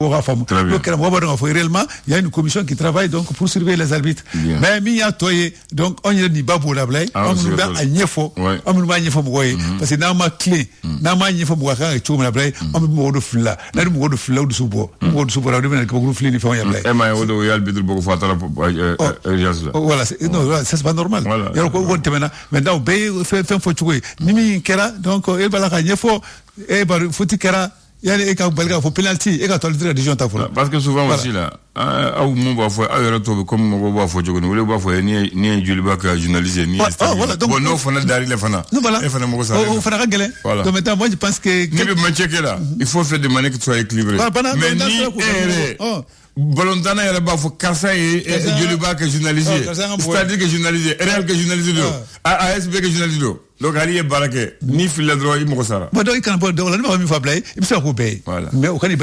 Réellement, il y a une commission qui travaille donc pour surveiller les arbitres. Mais donc on y a ni babu la blague, on nous a niefo, on nous a niefo parce que n'a ma clé, n'a ma niefo boaka et tout la blague, on me de fula, n'a de de fula de subo, on de subo la demande que vous flinez font ya blague. Odo y a le bidou beaucoup fatala. Voilà, non, ça c'est pas normal. Il y a encore une temena, maintenant bay fait faut jouer. Nimi kera donc il va la niefo et bah faut kera. Il y a des cas faut penalty et quand on le dit parce que souvent aussi là au moment où comme on va faut jouer nous va faut ni Jules Baka journaliste ni bon non faut d'aller les fana on fera gagner donc maintenant moi je pense que il faut faire de manière que soit équilibré mais ni Bolontana yɛrɛ b'a fɔ karisa ye Joliba kɛ journaliste ye c'est-à-dire que journaliste réel que journaliste do ASB que journaliste do donc ali ye baara kɛ ni filila dɔrɔn i mɔgɔ sara bon donc i kana bɔ donc la ne b'a min fɔ a bila ye i bɛ se ka k'o bɛɛ ye mais o ka n'i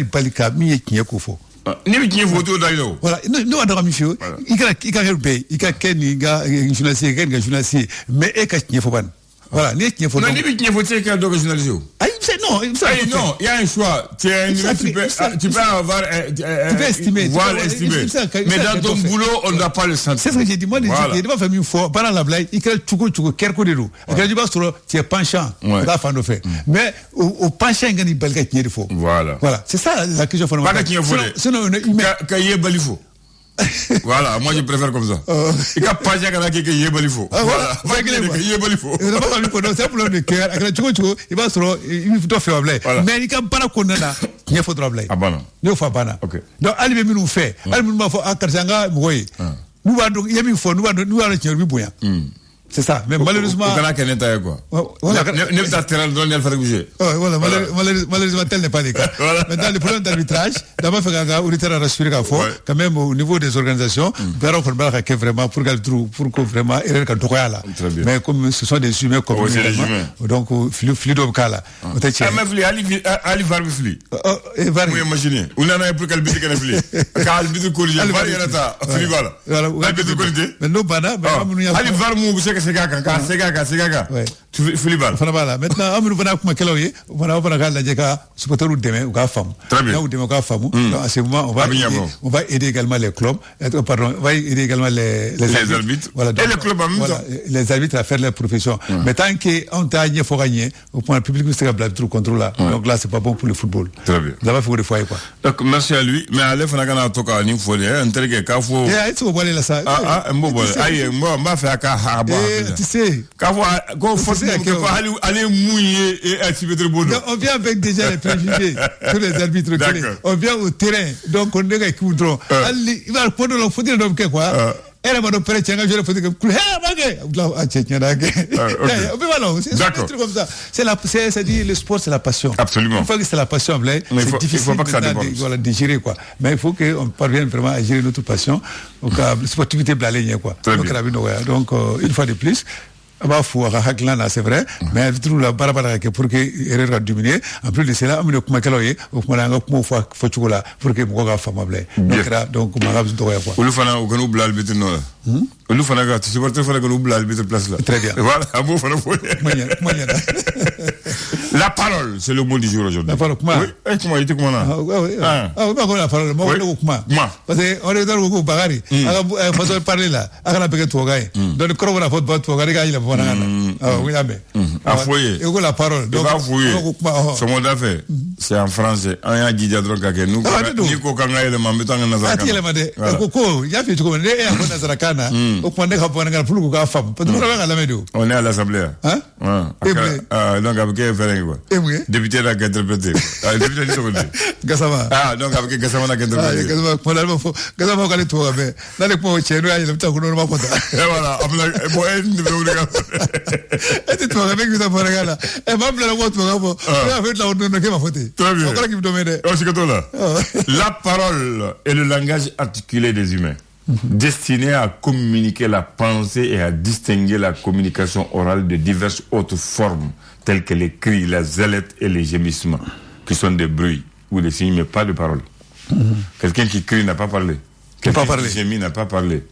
bali ka min ye tiɲɛ ko fɔ ni bɛ tiɲɛ fɔ o t'o da i la o voilà ne b'a dɔn ka min f'i ye i ka kɛ bɛɛ ye i ka kɛ nin ka journaliste ye i ka nin ka journaliste ye mais e ka tiɲɛ fɔ bani voilà ni ye tiɲɛ fɔ non ni bɛ tiɲɛ fɔ cɛ ka dɔ kɛ journaliste o non, il y a un choix. Tu peux avoir, estimer. Mais dans ton boulot, on n'a pas le sentiment. C'est ce que j'ai dit. Moi, je pas faire une fois. Par la blague, il crée tout, quelque chose. Il dit, tu es penchant. Mais au penchant, il y a une belle qui est faux. Voilà. C'est ça la question fondamentale. Sinon, il y a un faux. Voilà, moi je préfère comme ça. Il y a pas de qui est balifo. Voilà, il est balifo. Il n'a pas fallu qu'on c'est un problème de cœur. Il va se il faut faire blé. Mais il n'y a pas de condamnation. Il faut blé. Ah bon. Il faut pas. Donc allez nous fait. Allez nous faut à Karsanga moy. Nous va donc il y a mis faut nous va le bouillant. C'est ça, mais malheureusement. Voilà. Malheureusement, tel n'est pas le cas. Maintenant, le problème d'arbitrage, d'abord, il faut que rassurer quand même au niveau des organisations, vraiment pour que vraiment, mais comme ce sont des humains comme nous, donc, flux de Kala. Ali Varbi Fli. Vous imaginez, on en a plus qu'à le biter qu'à le fli. Car le biter collier, Fli voilà. Mais non, Ali Varbi Segaka. Tu fais mal. Maintenant, on va kuma kelo ye, on va la jeka supporter demain ou femme. Très bien. Là où demain ka femme. À ce moment, on va aider également les clubs, pardon, on va aider également les arbitres. Voilà. Et les clubs en même temps. Les arbitres à faire leur profession. Mais tant qu'on t'a gagné, faut gagner. Au point public, c'est un blague trop contrôle là. Donc là, c'est pas bon pour le football. Très bien. Ça va faire des fois quoi. Donc merci à lui. Mais allez, fana kana toka ni folie. Intergue kafo. Eh, tu vas voir là ça. Mbo. Aïe, moi, m'a fait aka haba. Tu sais. Kafo, go force aller mouiller et activer le boulot. On vient avec déjà les préjugés, tous les arbitres. On vient au terrain, donc on est avec Koudron. Il va prendre le foot de quoi. Elle va nous faire tiens, je le fais comme c'est comme ça. C'est dit le sport, c'est la passion. Absolument. Une fois que c'est la passion, c'est difficile de gérer quoi. Mais il faut qu'on parvienne vraiment à gérer notre passion. Donc la sportivité blalénière quoi. Donc une fois de plus. C'est vrai, mais la barabara pour que erreur diminuer. En plus de cela, on a kumakaloye, on a un mot pour que mon famable. Donc, on a besoin de quoi. Ou le fana ou nous blal bitin non. Ou le fana tu supportes fana que nous blal bitin place là. Très bien. Voilà, un mot fana. La parole, c'est le mot du jour aujourd'hui. La parole, comment? Oui, comment il était comment là? La parole, moi, parce que on est dans le groupe Bagari. Il faut parler là. On a besoin de toi, gars. Donc, le corps, on a fait de toi, gars, oui, à foyer. Et la parole. Donc, à foyer. Ce monde a fait. C'est en français. On a dit à drogue que nous, Nico Kanga le mametan en Nazaraka. Il y a fait tout comme des en Nazarakana. Au point de la pour la femme. On est à l'Assemblée. Hein? Donc, avec faire quoi? Député là qui interprété. Député Gassama. Donc, avec Gassama qui interprété. Gassama, quand tu vas bien. Dans les points, tu es là, il y a un temps qu'on ne va pas. Et voilà. Et tu vas avec lui dans le regard. Et même la voix, tu vas voir. Tu vas faire la faute. Très bien. La parole est le langage articulé des humains, destiné à communiquer la pensée et à distinguer la communication orale de diverses autres formes, telles que les cris, la zélette et les gémissements, qui sont des bruits ou des signes, mais pas de parole. Quelqu'un qui crie n'a pas parlé. Quelqu'un qui gémit n'a pas parlé.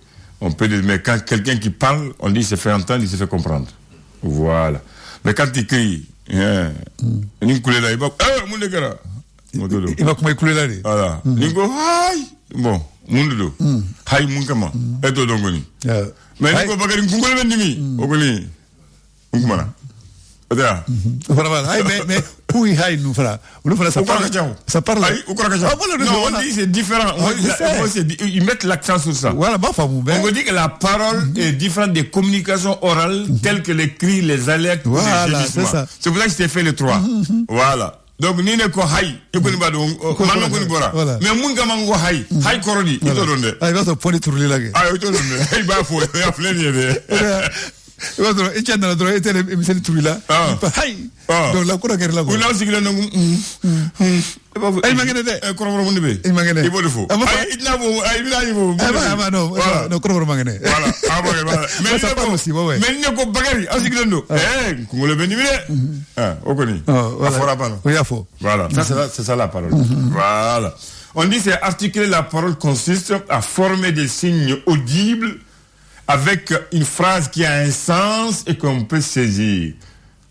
On peut dire, mais quand quelqu'un qui parle, on dit il se fait entendre, il se fait comprendre. Voilà. Mais quand il crie, Il va comment écouler là. Voilà. Ningo, aïe. Bon, Mundudo. Aïe, Munkama. Et toi, Dongoni. Mais Ningo, Bagari, Kungole Mendimi. Ogoni. Munkumana. Voilà, mais où il y nous fera. Ça parle. Non, on dit c'est différent. Ils mettent l'accent sur ça. On dit que la parole est différente des communications orales telles que l'écrit, les alertes, les gémissements. C'est pour ça que je t'ai fait les 3. Voilà. Donc ni ne ko hay ikoni bado man ko ni bora mais mun ga mango hay korodi ito donde ay ba so poni turli lage ay ito donde ay ba fo ya fleni de et tiens dans le droit et le truc là donc la cour la on a aussi que non ay mangene de kororo mun be ay mangene il faut le faux ay itna bo ay bila bo non kororo mangene voilà mais ça pas aussi mais ne ko bagari aussi que non ko le beni o koni afora pas oui afo voilà ça c'est ça la parole voilà on dit c'est articuler la parole consiste à former des signes audibles avec une phrase qui a un sens et qu'on peut saisir.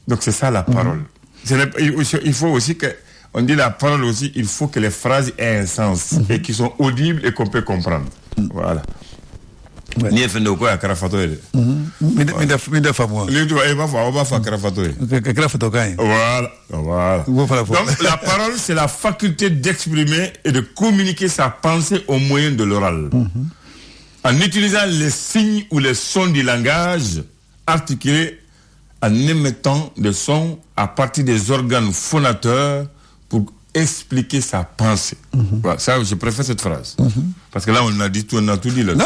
Donc c'est ça la parole. Il faut aussi que, on dit la parole aussi, il faut que les phrases aient un sens et qui sont audibles et qu'on peut comprendre. Voilà. Ni fait de quoi à Karafato. Voilà. Donc la parole c'est la faculté d'exprimer et de communiquer sa pensée au moyen de l'oral. En utilisant les signes ou les sons du langage articulés en émettant des sons à partir des organes phonateurs pour expliquer sa pensée. Voilà, ça, je préfère cette phrase. Parce que là, on a tout dit là. Non,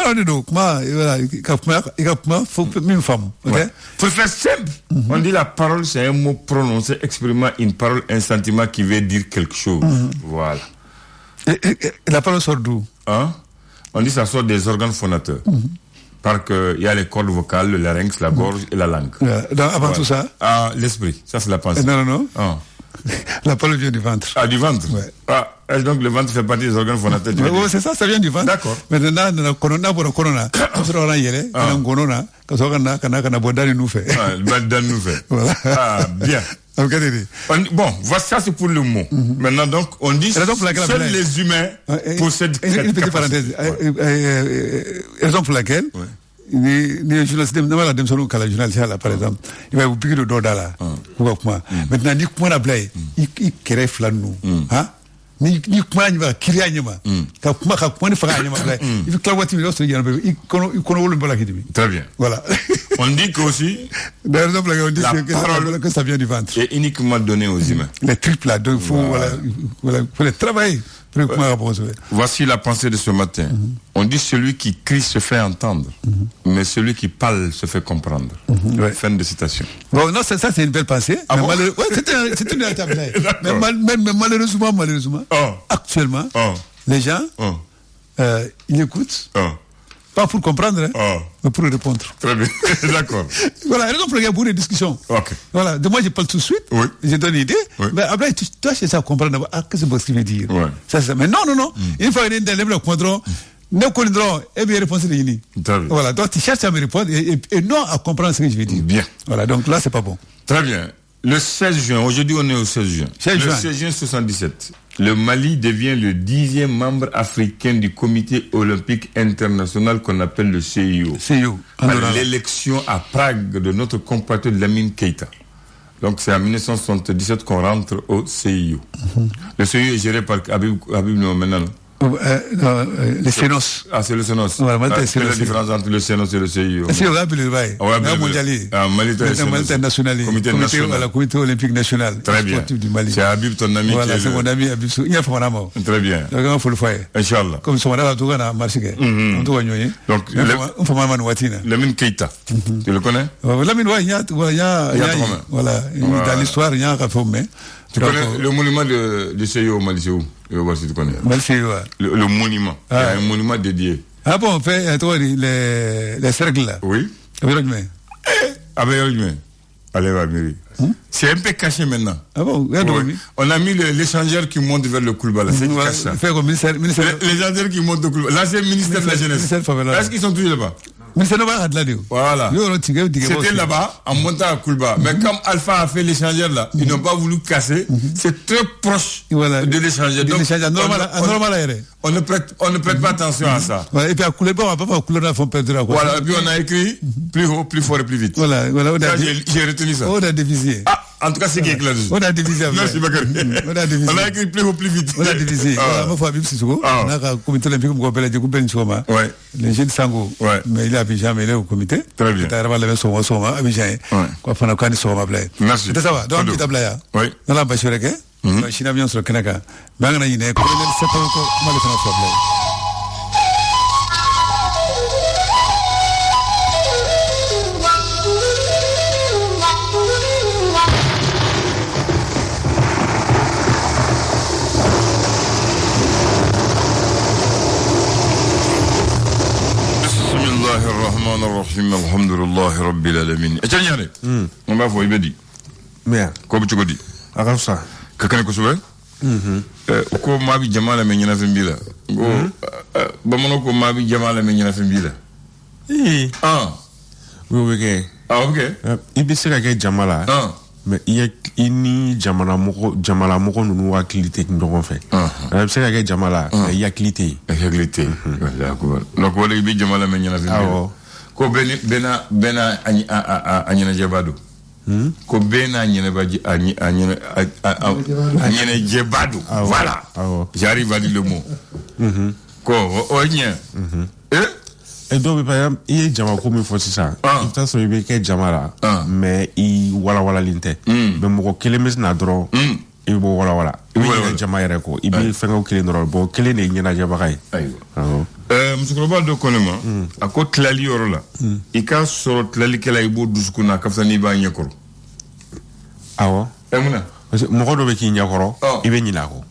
faut même femme. Faut faire simple. On dit la parole, c'est un mot prononcé exprimant une parole, un sentiment qui veut dire quelque chose. Voilà. Et la parole sort d'où? On dit que ça sort des organes phonateurs. Parce qu'il y a les cordes vocales, le larynx, la gorge et la langue. Avant tout ça? L'esprit. Ça, c'est la pensée. Non. La parole vient du ventre. Du ventre? Ouais. Donc le ventre fait partie des organes phonateurs. Oui, c'est ça, ça vient du ventre. D'accord. Maintenant, bien. Bon, voilà, ça c'est pour le mot. Maintenant, donc, on dit seuls les humains possèdent cette capacité. Raison pour laquelle, les journalistes, par exemple, il va vous piquer le dos là. Maintenant, ni comment la blague, il crée flanou. Ni comment il va crier à Nima. Quand il fait à Nima, il faut que la voiture soit il connaît le qui dit. Très bien. Voilà. On dit qu'aussi, la parole que ça vient du ventre. Est uniquement donnée aux humains. Les triples là, donc il faut les travailler. Voici la pensée de ce matin. On dit celui qui crie se fait entendre, mais celui qui parle se fait comprendre. Fin de citation. Bon, non, ça c'est une belle pensée. C'est une étape. Mais malheureusement, actuellement, les gens, ils écoutent. Pas pour comprendre, mais pour répondre. Très bien, d'accord. Voilà, raison pour laquelle il y a beaucoup de discussions. Voilà, de moi je parle tout de suite, je donne une idée, mais après tu dois chercher à comprendre, qu'est-ce que je veux dire. Ça, mais non. Une fois que tu as le contrôle, ne connaîtront, et bien répondre les unis. Voilà, donc tu cherches à me répondre et non à comprendre ce que je veux dire. Bien. Voilà, donc là c'est pas bon. Très bien. Le 16 juin, aujourd'hui on est au 16 juin. Le 16 juin 77. Le Mali devient le 10e membre africain du comité olympique international qu'on appelle le CIO. Par l'élection à Prague de notre compatriote Lamine Keïta. Donc c'est en 1977 qu'on rentre au CIO. Le CIO est géré par Habib maintenant. Les Sénos. C'est le Sénos. Quelle est la différence entre le Sénos et le CIO? C'est le mondial. National. Comité olympique national. Très bien. C'est Habib, ton ami. Voilà, c'est mon ami Habib. Il y a très bien. Donc il faut le faire. Inch'Allah. Comme son madame a tout gagné à Marseille. Donc, Lamine Keïta. Tu le connais? Lamine, voilà. Dans l'histoire, il y a un réformé. Tu connais le monument de CIO au Mali, c'est où? Tu connais. Le monument. Il y a un monument dédié. Ah bon, on fait les cercles là. Oui. Allez, va, Miri. C'est un peu caché maintenant. Ah bon? On a mis l'échangeur qui monte vers le Koulbala. C'est caché ça. L'échangeur qui monte au Koulbala. Là, c'est le ministère de la Jeunesse. Est-ce qu'ils sont toujours là-bas? Mais c'est là-bas, voilà. C'était là-bas, en montant à Koulba. Mais comme Alpha a fait l'échangeur là, ils n'ont pas voulu casser. C'est très proche de l'échangeur. Donc, on ne prête pas attention à ça. Voilà, et puis à Koulba, on va pas Koulba font perdre. Voilà, et puis on a écrit plus haut, plus fort et plus vite. Voilà, j'ai retenu ça. On a divisé. Ah, en tout cas, c'est qui est clair. On a divisé. Merci, Bakary. On a écrit plus haut, plus vite. On a divisé. Voilà, moi, on a un comité olympique qui m'appelle Djekouben Choma. Le jeune Sango. Mais il a Abidjan, mais il est au comité. Très bien. Il a vraiment Soma, Abidjan. Quoi, on a quand Soma Blay. Merci. C'est ça va. Donc, il tablaya. Oui. Dans la Bachoreke, China vient sur le Kanaka. Bangana Yine, colonel Sepako, Malefana Soblay. Alhamdulillah rabbil alamin. Echanyare. On va voir ibedi. Mais ko bu chogodi. Agamsa. Kakane ko suwe? Ko mabi jamala me nyina fembila. Go bamono ko mabi jamala me nyina fembila. Oui. OK. Ibi sera ke jamala. Mais ini jamala moko nunu wakilite ndongo fe. Sera ke jamala yakilite. Yakilite. Donc wala ibi jamala me nyina fembila. Ko bena anyina jebadu. Ko bena nyina baji anyina jebadu. Voilà. J'arrive à dire le mot. Ko onye. Et donc par exemple, il y a jama comme il faut ça. Il t'a sur le que jamala. Mais il wala linte. Mais mon kelemes na dro. Il bo wala. Il y a jama yere ko. Il bi fenga o kele dro. Bo kele ne nyina jabakay. Musukroba do konema ako tlali yoro la I ka soro tlali kela ibo dusukuna kafsa ni ba nyekoro awo emuna mo do be ki nyakoro ibe nyina ko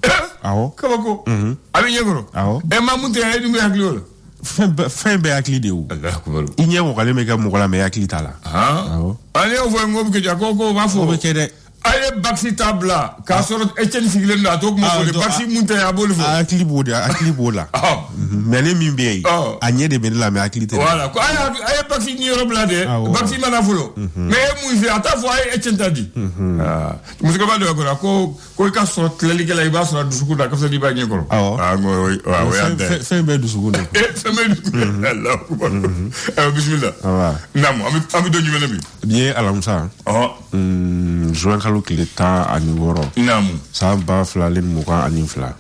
awo kabako abi nyekoro awo e ma munte ay dum yakli wala fin be yakli de o Allah akbar inye mo kale me ka mo kala me yakli tala awo ale o vo ngob ke jako ko ba fo be kede aye baxi tabla ka soro Etienne Siglen da to mo ko de baxi munte ya bolu fo akli bola mais les mimbe anye de ben la me akli te voilà ko aye baxi ni Europe la de baxi mana fulo mais mu fi ata fo aye Etienne tadi musiko ba do ko ka soro tlali ke la iba soro dusuku da ka sa di ba nye ko fin be dusuku ne Allah bismillah namo ami do ñu bi bien alamsa juin le temps à Niworo. Ça va flaler Mouka à Nifla.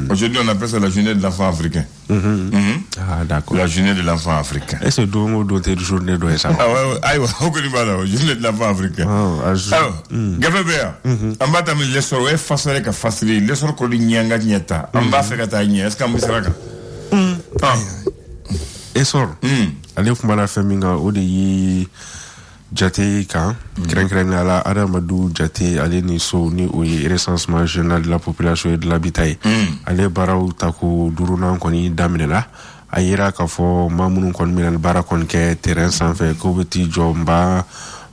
Aujourd'hui, on appelle ça la journée de l'enfant africain. Ah, d'accord. La journée de l'enfant africain. Et c'est donc d'autres journées de ça. Ah, ouais, on connaît pas la journée de l'enfant africain. Ah, Gafebea. On va t'amener les sorts, facile qu'à facile. Les sorts qu'on y a nyata. On va faire ta nièce, comme ça. Et sort. Allez, vous m'avez fait minga au de Jate kan kren ala Amadou Jate ale ni so ni o recensement général de la population et de l'habitat ale baraw tako duruna koni daminela ayira ka fo mamunu kon minal bara kon ke terrain sanfɛ ko beti jomba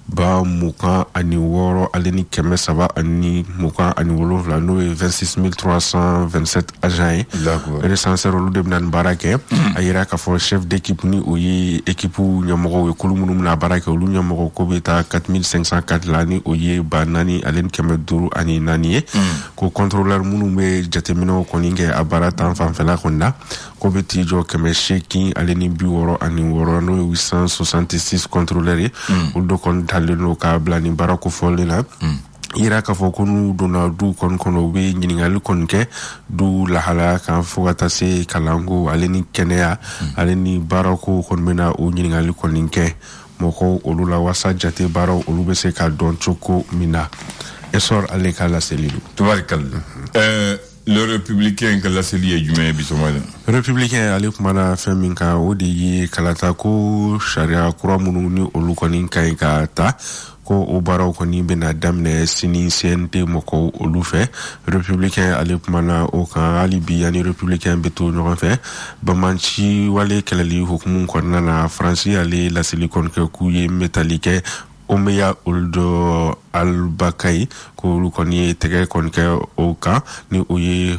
ba mukan ani woro ale ni kɛmɛ saba ani mukan ani wolonwula n'o ye 26327 agents ye recenseur olu de bɛna nin baara kɛ a yira k'a fɔ chef d'équipe ni o ye équipe ɲɛmɔgɔw ye kulu minnu bɛna baara kɛ olu ɲɛmɔgɔ ko bɛ taa 4504 la ni o ye ba naani ale ni 504 ye ko contrôleur minnu bɛ jateminɛw kɔni kɛ a baara tan fanfɛla kɔni na ko bɛ t'i jɔ 800 ale ni 66 n'o ye 866 contrôleur ye olu de kɔni taleno ka bila ni baara kofɔli la yira k'a fɔ ko n'u donna du kɔni kɔnɔ u bɛ ɲininkali kɔni kɛ du lahala kan fo ka taa se kalanko ale ni kɛnɛya ale ni baarako kɔni bɛna o ɲininkali kɔni kɛ mɔgɔw olu la wasa jate baaraw olu bɛ se ka dɔn cogo min na esor ale ka laseli do tubarikalla le républicain que la seli est jumɛn bisomala républicain ale kumana fɛn min kan o de ye kalata ko sariya kura minnu ni olu kɔni ka ɲi ka ta ko o baaraw kɔni bɛna daminɛ sini CNT mɔgɔw olu fɛ républicain ale kumana o kan hali bi ani républicain bɛ to ɲɔgɔn fɛ bamanci wale kɛlɛli hukumu kɔnɔna na faransi ale laseli kɔni kɛ k'u ye metali kɛ Omeya Uldo Al-Bakai ko koni tege kon ke oka ni oye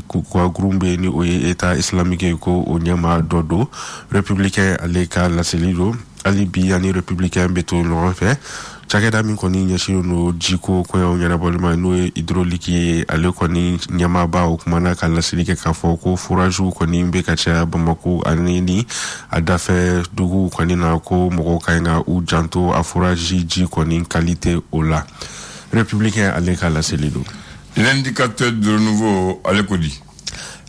ko grumbe ni oye État islamique ko onyama dodo républicain aleka la selido alibi ani républicain beto no fait chakeda min koni nyashiro no jiko ko onyana bolma no hydraulique ale koni nyama ba o kumana kala selike ka foko furaju koni mbe kacha bamako anini adafe dugu koni na ko moko kaina u janto afuraji ji koni qualité ola républicain aleka la selido l'indicateur de renouveau alekodi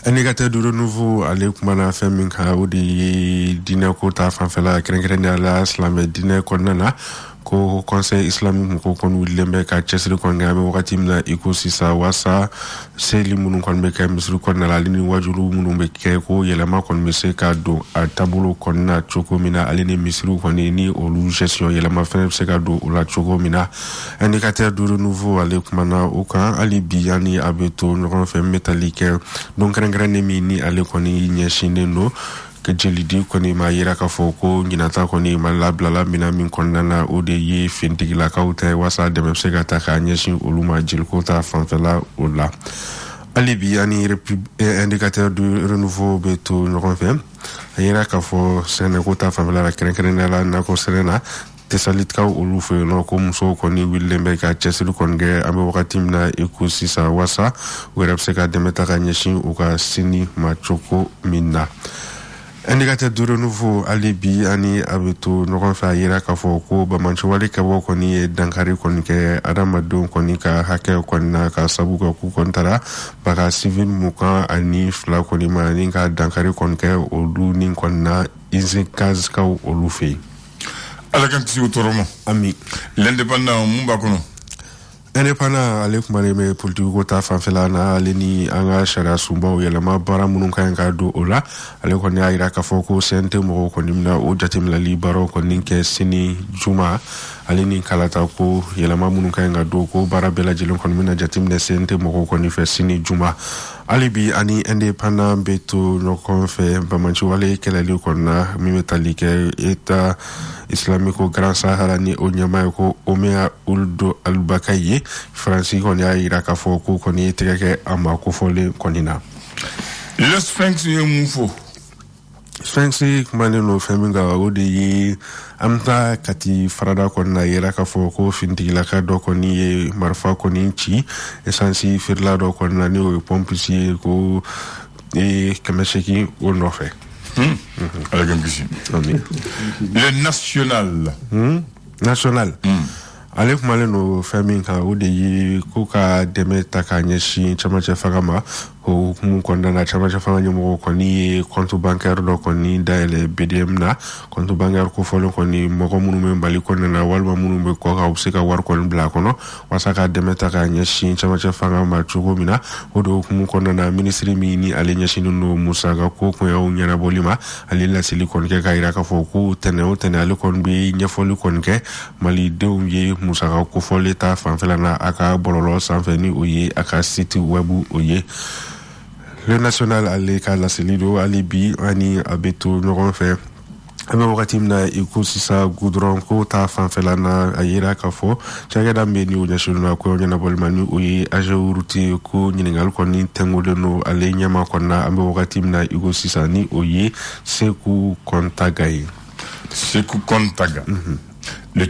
indicateur de renouveau avec mana feminka odi dina ko ta fanfela krenkren la islam dina ko nana ko conseil islamique ko kon wilembe ka chesri kon ngabe wakati mna iko sisa wasa seli munun kon be kam misru kon la lini wajulu munun be ke ko yelama kon mese ka do tabulo kon na choko mina alini misru kon ni olu gestion yelama fe se ka do la choko mina indicateur de renouveau avec mana oka alibi yani abeto no fe métallique donc ngren mi ni ale kon ni nyeshinde no que jelidi koni ma yira ka foko nginata koni ma labla mina min konnana ode ye fintigi la kauta wasa de mse gata ka nyeshi uluma jilkota fanfela ola alibi ani indicateur de renouveau beto no confirme yira ka fo sene kota fanfela la krenkren la na ko serena tesalit ka ulu fe no ko muso koni wilembe ka chesilu konge ambe wakati mna ekusisa wasa wera mse ka demeta ka nyeshi uka sini machoko mina indicateur de renouveau alibi ani abeto no fa yira ka foko ba mancho wale ka boko ni dankari kon ke adamado kon ka hake kon na ka sabu ka ku kontara baka civil muka ani fla kon ma ni ka dankari kon ke odu ni kon na inzekaz ka olufe ala kan tisi utoromo ami l'indépendant mumba kono indépendant ale kumare me politique ko ta fanfela na ale ni anga shara sumba o yelama bara munun kan ka do ola ale ko ni ayira ka foko sente mo ko nimna o jatim la libaro ko ninke sini juma ale ni kalata ko yelama munun kan ga do ko bara bela jilon ko mina jatim ne sente mo ko ni fe sini juma alibi ani indépendant beto no kon fe ba manchi wale kelali ko na mi metallique État islamique Grand Sahara ni onyama ko Omeya Uldo Al-Bakai Francis ko ya ira ka foko ko ni teke ama ko fole konina le sphinx ye mufo sphinx kumane no feminga odi amta kati farada ko na ira ka foko fintigila ka do ko ni marfa ko ni ci essence firla do ko na ni o pompisi ko e kamesheki o no fe le national national alef maleno famille ka ode yi ko ka deme takanye shi chama cha fagama ko mu kondana chama cha faganya mo ko ni compte bancaire do ko ni daile BDM na compte bancaire ko folo ko ni mo ko munu me bali ko na walma munu be ko ka usika war ko bla ko no wasaka deme takanye shi chama cha fagama chugo mina odo mu kondana ministry mi ni alenya shi no musa ga ko ko ya unyana bolima alila silicon ke kaira ka foku tene ale kon bi nyefoli kon ke mali deum ye musa ga ko foleta fanfela na aka bololo sanfeni oye aka site webu oye le national aleka la selido alibi ani abeto no fait ame wakati mna ikusisa goudron ko ta fanfela na ayira ka fo chagada mbeni o nyashulu na ko nyana bolmani oye ajawuruti ko nyiningal ko ni tengole no ale nyama ko na ame wakati mna ikusisa ni oye Sekou Kontaga le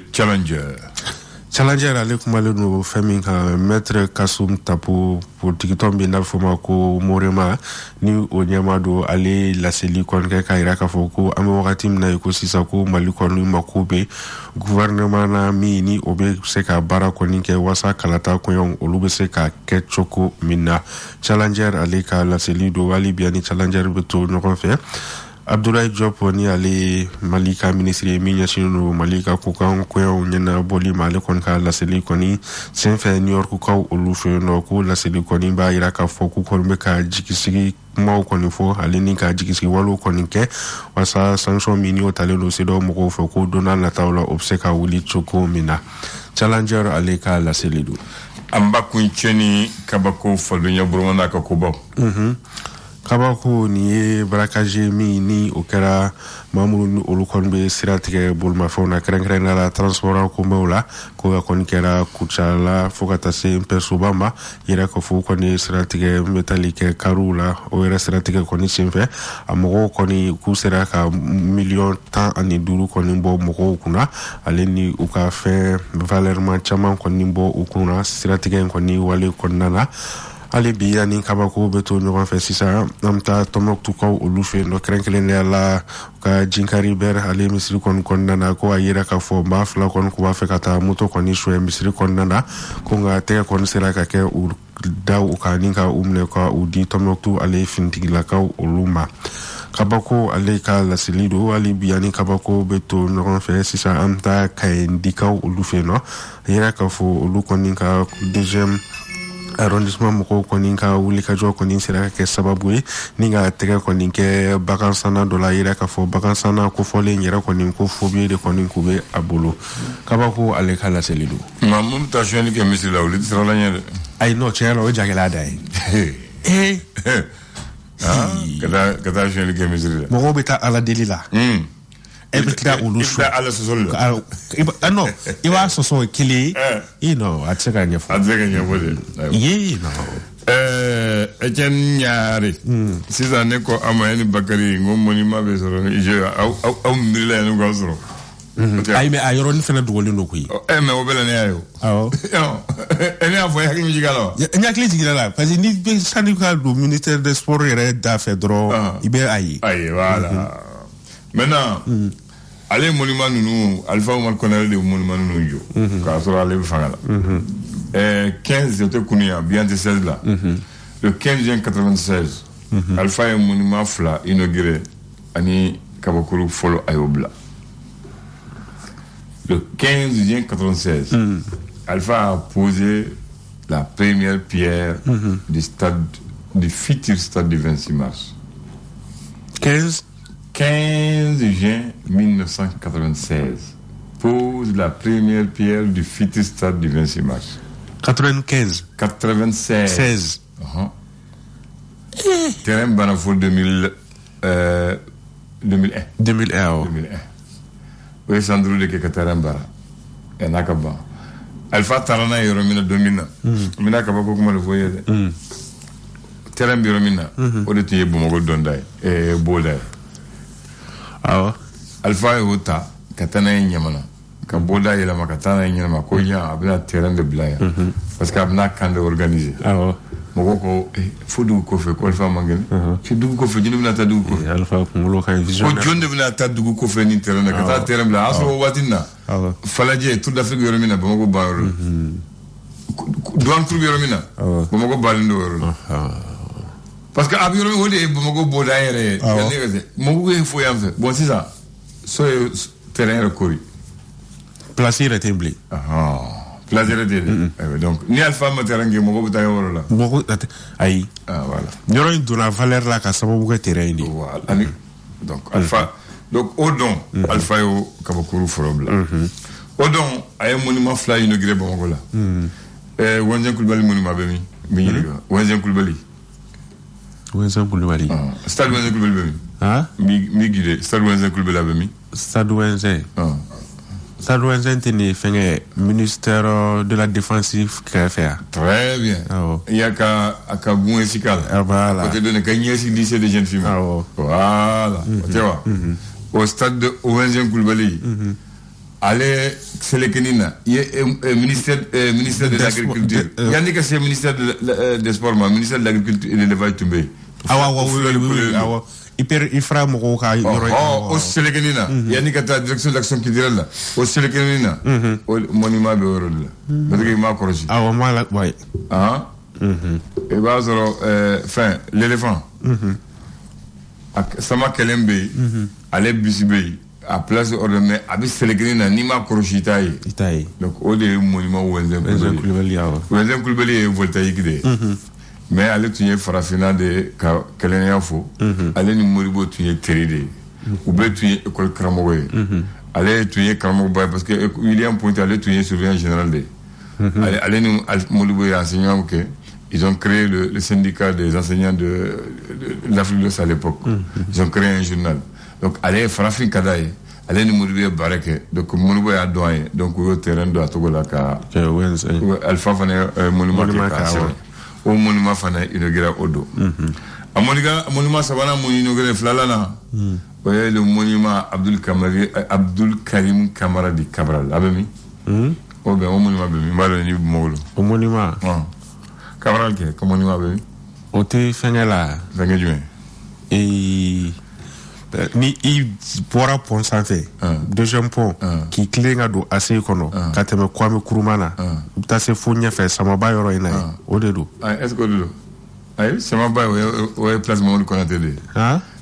challenger ale kumale no feminka maître Kasum Tapo politique tombe na foma ko morema ni onyama do ale la seli kon ka kaira ka foko ame wakati mna ko sisa ko mali kon ni makobe gouvernement na mi ni obe se ka bara ko ni ke wasa kalata ko yon olube se ka ke choko mina challenger ale ka la seli do wali biani challenger beto no kon fe Abdoulaye Diop ni ale malika ministre minya sino malika ko kan ko nyana boli male kon ka la seli koni sen fe New York ko olufe no ko la seli koni ba ira ka foku ko be ka jikisigi ma ko ni fo ale ni ka jikisigi walu koni ke wasa sanction mini o tale no sedo mo ko fo ko donal na tawla obseka wuli choko mina challenger ale ka la seli do amba kuncheni kabako fadunya burona ka ko ba Kabako ni barakaje mi ni okara mamuru olukonbe siratige bulma fona krenkrena la transport ko mawla ko kon kera kuchala fokata se persubamba yera ko fu koni siratige metalike karula o era siratige koni simfe amogo koni kusera ka million tan ani duru koni bo mogo kuna aleni uka fe valerma chama koni bo ukuna siratige koni wale konnana ale biya ni kabako beto no fa sisa amta tomok tuko ulufe no krenkele la ka jinkari ber ale misri kon nana ko ayira ka fo ma fla kon ko fa kata muto kon isu misri kon nana ko nga te kon sera ka ke u daw ka ninka umne ka udi tomok tu ale fintigila ka uluma kabako ale ka la silido ale biya ni kabako beto no fa sisa amta ka indika ulufe no ayira ka fo ulu kon ninka deuxième arrondissement moko koninka wuli ka jo konin sera ke sababu ninga tega koninke bakansana dola ira ka fo bakansana ko fole nyera konin ko fobi de konin kube abulu kabako ale kala selidu mamum ta jeni ke misli la wuli sera la nyere ay no chero o jagela dai kada jeni ke misli la mo beta ala delila ebitla ulushu ala sosol no iwa soso kili atseka nyefo de Etienne Nyari siza neko amayeni bakari ngomoni mabe soro ije au mila no gosoro ay me ayoro ni fena dugoli no kuyi me obela ne ayo ene avo ya kinji galo nya kliji gala parce que ni be syndicat du ministère des sports et d'affaires dro ibe ayi voilà maintenant allez monument nous Alpha Omar connaît le monument nous yo ka sura le fangala 15 c'était kunia bien de 16 là le 15 juin 96 Alpha est monument fla inauguré ani Kabakuru follow ayobla le 15 juin 96 Alpha a posé la première pierre du futur stade du 26 mars 15 juin 1996 pose la première pierre du futur stade du 26 mars. 96. Terrain Banafo 2001. Oui, Sandro de Kekataran Bara. Et Nakaba. Alpha Tarana et Romina Domina. Mina Kabako, comment le voyez. Terrain Biromina. Au détail, Bomogo Dondai et Bodai. Alpha Ota, Katana Yamana, Kaboda et la Makatana Yama, Koya, Abna terrain de Blaya, parce qu'Abna can organiser. Mogoko, Foudou Kofe, Kolfa Mangan, Fidou Kofe, Junata Duko, Alpha Moloka, John de Vlata Duko Kofe, Interna, Kata Terembla, Aso Watina, Falaje, tout l'Afrique Romina, Bomogo Bar, Douan Krubi Romina, Bomogo Balindo. Parce que Abirome Hode Bomogo Bodaire, Mogo faut y faire. Bon, c'est ça. Soyez terrain recouru. Placer est ébli. Placer est ébli. Donc, ni Alpha Materangue, Mogo Bodaire là. Mogo, aïe. Voilà. Nous avons de la valeur là, qu'à savoir où est terrain. Voilà. Donc, Alpha. Donc, Odon, Alpha au Kabakuru Forobla. Odon, a un monument fly inauguré Bomogo là. Wanjan Kulbali monument Bemi. Wanjan Kulbali. Stade Koulibaly. Stade Wenzen Koulibaly. Mi guide. Stade Wenzen Koulibaly. Stade Wenzen. Stade Wenzen tenait fait ministère de la défensive KFA. Très bien. Il y a qu'à Gouin Sikal. Voilà. Côté de Kanyesi lycée de jeunes filles. Voilà. Tu vois. Au stade de Wenzen Koulibaly. Allez, c'est le Kenina. Il y a ministère de l'agriculture. Il y a que c'est ministère des sports, ministère de l'agriculture et de l'élevage tombé. Il fera mon cas. Au Sélékenina. Il y a que la direction d'action culturelle. Au Sélékenina. Au monument de l'Euro. Parce qu'il m'a corrigé. Oui. Et bah, enfin, l'éléphant. Sama Kelembe. Allez, Bissibé. À place ordonnée, avec Sélégrina, Nima Krochitaï. Donc, au début, monument Wenzen Koulibaly. Wenzen Koulibaly est voltaïque. Mais allez, tu es farafina de Kaleniafo. Allez, nous moribo, tu es terrible. Ou bien tu es école Kramoé. Allez, tu es Kramoé, parce que William Pointe, allez, tu es surveillant général. Allez, nous moribo enseignant que Ils ont créé le syndicat des enseignants de l'Afrique de l'Ouest à l'époque. Ils ont créé un journal. Donc, allez, Farafin Kadaye, allez nous mourir barake. Donc, Monubo a douane. Donc, au terrain de la Togo, Alpha Fane, monument qui est cassé. Au monument Fane, inauguré Odo. A monument Savana, inauguré Flalana. Ouais, le monument Abdul Karim Kamara di Cabral. Abemi? Oh, ben, au monument, au monument. Cabral, comme monument, Abemi? Au te Fengela. Fengela. Et. Ni i bɔra pont sanfɛ deuxième pont k'i tilen ka don ase kɔnɔ ka tɛmɛ Kwame Nkrumah na i bɛ taa se fo ɲɛfɛ Samaba yɔrɔ in na ye o de don. Est-ce que o de don ayi Samaba o ye place Mamadu Konate de ye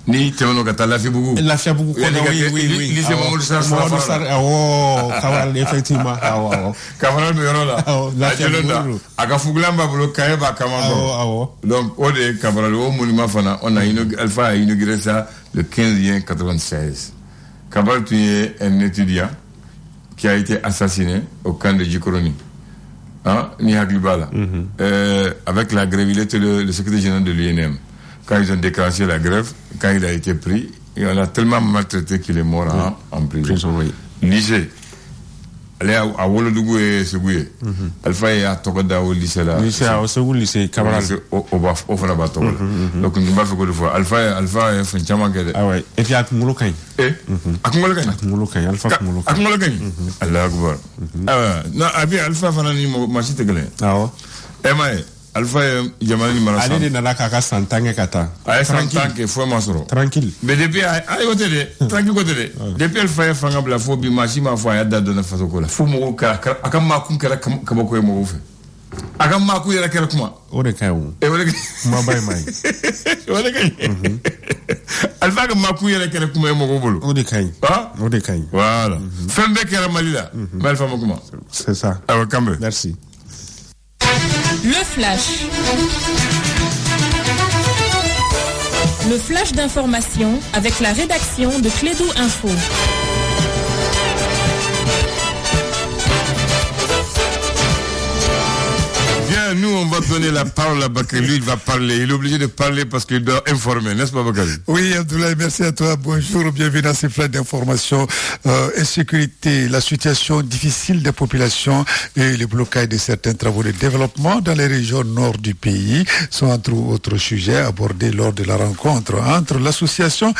ni tɛmɛn'o ka taa Lafiyabugu kɔnɔ oui lycée Mamadou Sarr awɔ Cabral effectivement awɔ Cabral bɛ yɔrɔ la Lafiyabugu a ka fugulan b'a bolo kaye b'a kama kɔrɔ donc o de ye Cabral o monument fana on a Alpha a inauguré ça le 15 juin 1996. Cabral est un étudiant qui a été assassiné au camp de Djikoroni. Ni Haglibala. Avec la grève, il était le secrétaire général de l'UNM. Quand ils ont déclenché la grève, quand il a été pris, et on l'a tellement maltraité qu'il est mort en prison. Lycée. Allez à Wolodougou et Segouye. Alpha est à Togoda au lycée là. Lycée au Segou, lycée Cabral. Au Fanaba Togoda. Donc nous n'avons pas fait que de fois. Alpha est fait un chama gade. Ah ouais. Et puis à Kumolokain. Kumolokain. Alpha Kumolokain. Kumolokain. Allah Akbar. Ah ouais. Non, abi Alpha fanani machite gale. Ah ouais. Emae. Alpha Jamani Marasan. Allez de Nalaka Santange Kata. Aïe Santange, faut m'assurer. Tranquille. Mais depuis, aïe côté, tranquille côté. Depuis le fait fangable la phobie, machine foi ya dada na fasokola. Faut mo ka akama kunkara kabako mo fe. Akama ku yera kera kuma. Ore kayo. E ore mabai mai. Ore kay. Alpha ka maku yera kera kuma mo go bolo. Ore kay. Ah? Ore kay. Voilà. Fembe kera malila. Mal fama kuma. C'est ça. Ah ouais, kambe. Merci. Le flash. Le flash d'information avec la rédaction de Clédou Info. Bien, nous, on va donner la parole à Bakary. Lui, il va parler. Il est obligé de parler parce qu'il doit informer, n'est-ce pas, Bakary? Oui, Abdoulaye, merci à toi. Bonjour, bienvenue à ces flashs d'information. Insécurité, la situation difficile des populations et le blocage de certains travaux de développement dans les régions nord du pays sont entre autres sujets abordés lors de la rencontre entre l'association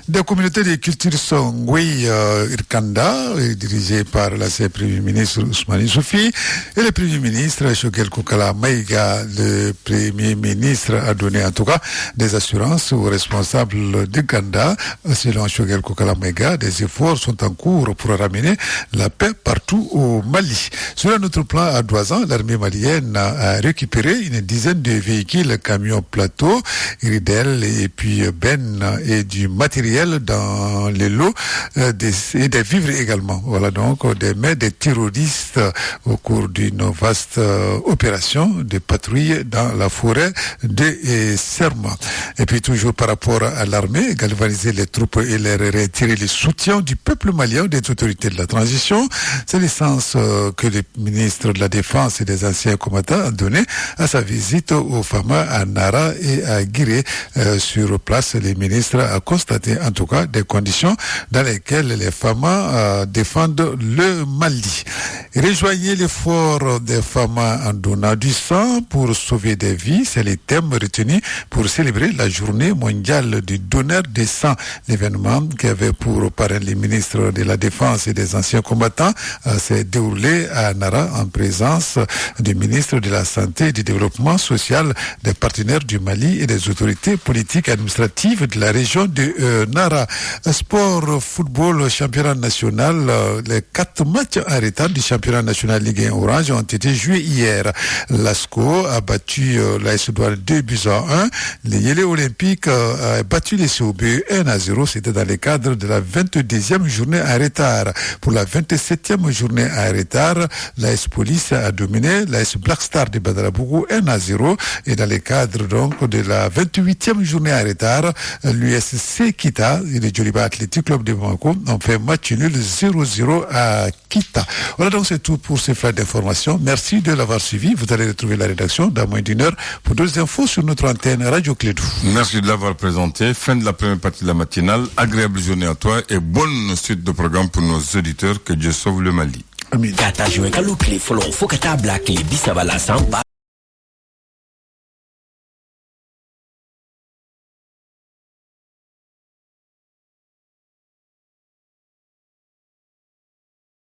des communautés de culture Songwe Irkanda, dirigée par l'ancien Premier ministre Ousmane Soufi, et le Premier ministre Choguel Koukala Maïga. Le Premier ministre a donné en tout cas des assurances aux responsables de Ganda. Selon Choguel Koukala Maïga, des efforts sont en cours pour ramener la paix partout au Mali. Sur un autre plan, à Douazan, l'armée malienne a récupéré une dizaine de véhicules, camions plateaux, Iridel et puis Ben et du matériel dans les lots et des vivres également. Voilà donc des mains des terroristes au cours d'une vaste opération de patrouille dans la forêt de Serma. Et puis toujours par rapport à l'armée, galvaniser les troupes et leur retirer le soutien du peuple malien, des autorités de la transition. C'est le sens que le ministre de la Défense et des anciens combattants a donné à sa visite aux Fama à Nara et à Guiré. Sur place, le ministre a constaté en tout cas des conditions dans lesquelles les Fama défendent le Mali. Rejoignez l'effort des Fama en donnant du sang pour sauver des vies. C'est le thème retenu pour célébrer la journée mondiale du donneur de sang. L'événement qui avait pour parrain les ministres de la Défense et des anciens combattants s'est déroulé à Nara en présence du ministre de la Santé et du Développement social, des partenaires du Mali et des autorités politiques et administratives de la région de Nara. Sport, football, championnat national, les 4 matchs en retard du championnat national Ligue 1 Orange ont été joués hier. L'ASCO a battu l'AS Douane 2-1. Les Yélé Olympiques a battu les COB 1-0. C'était dans le cadre de la 22e journée en retard. Pour la 27e journée en retard, l'AS Police a dominé l'AS Black Star de Badarabougou 1-0. Et dans le cadre donc de la 28e journée en retard, l'USC Kita et le Djoliba Athletic Club de Bamako ont fait match nul 0-0 à Kita. Voilà donc c'est tout pour ces flashs d'information. Merci de l'avoir suivi. Vous allez retrouver la rédaction dans moins d'une heure pour d'autres infos sur notre antenne Radio Clédou. Merci de l'avoir présenté. Fin de la première partie de la matinale. Agréable journée à toi et bonne suite de programme pour nos auditeurs. Que Dieu sauve le Mali. Amin.